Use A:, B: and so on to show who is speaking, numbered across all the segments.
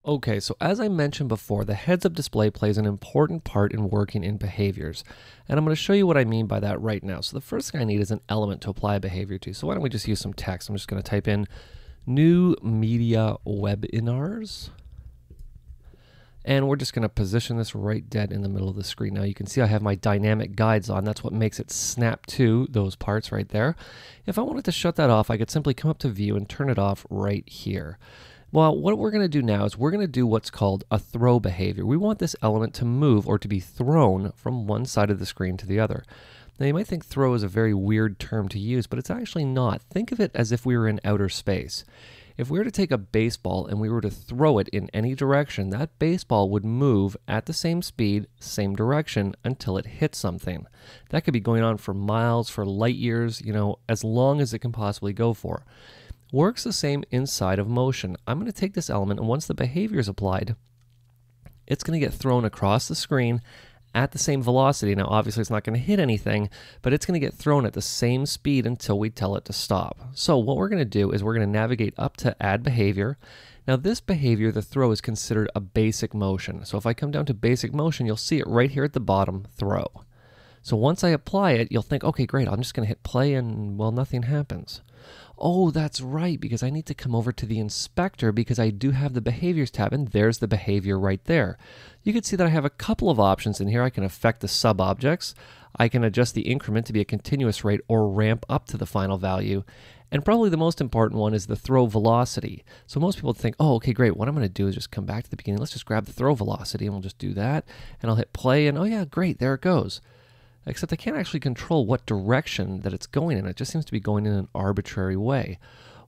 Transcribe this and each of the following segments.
A: Okay, so as I mentioned before, the heads-up display plays an important part in working in behaviors. And I'm going to show you what I mean by that right now. So the first thing I need is an element to apply a behavior to. So why don't we just use some text? I'm just going to type in new media webinars. And we're just going to position this right dead in the middle of the screen. Now you can see I have my dynamic guides on. That's what makes it snap to those parts right there. If I wanted to shut that off, I could simply come up to view and turn it off right here. Well, what we're going to do now is we're going to do what's called a throw behavior. We want this element to move or to be thrown from one side of the screen to the other. Now you might think throw is a very weird term to use, but it's actually not. Think of it as if we were in outer space. If we were to take a baseball and we were to throw it in any direction, that baseball would move at the same speed, same direction, until it hits something. That could be going on for miles, for light years, as long as it can possibly go for. Works the same inside of motion. I'm going to take this element, and once the behavior is applied, it's going to get thrown across the screen at the same velocity. Now, obviously, it's not going to hit anything, but it's going to get thrown at the same speed until we tell it to stop. So what we're going to do is we're going to navigate up to Add Behavior. Now, this behavior, the throw, is considered a basic motion. So if I come down to basic motion, you'll see it right here at the bottom, throw. So once I apply it, you'll think, okay, great, I'm just going to hit play and, well, nothing happens. Oh, that's right, because I need to come over to the inspector because I do have the behaviors tab, and there's the behavior right there. You can see that I have a couple of options in here. I can affect the sub-objects. I can adjust the increment to be a continuous rate or ramp up to the final value. And probably the most important one is the throw velocity. So most people think, oh, okay, great. What I'm going to do is just come back to the beginning. Let's just grab the throw velocity, and we'll just do that. And I'll hit play, and oh yeah, great, there it goes. Except I can't actually control what direction that it's going in. It just seems to be going in an arbitrary way.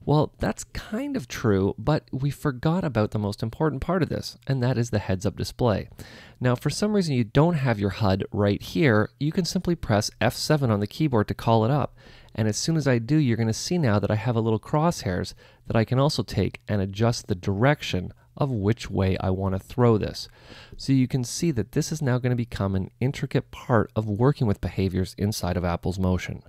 A: Well, that's kind of true, but we forgot about the most important part of this, and that is the heads-up display. Now, for some reason you don't have your HUD right here, you can simply press F7 on the keyboard to call it up. And as soon as I do, you're going to see now that I have a little crosshairs that I can also take and adjust the direction of which way I want to throw this. So you can see that this is now going to become an intricate part of working with behaviors inside of Apple's Motion.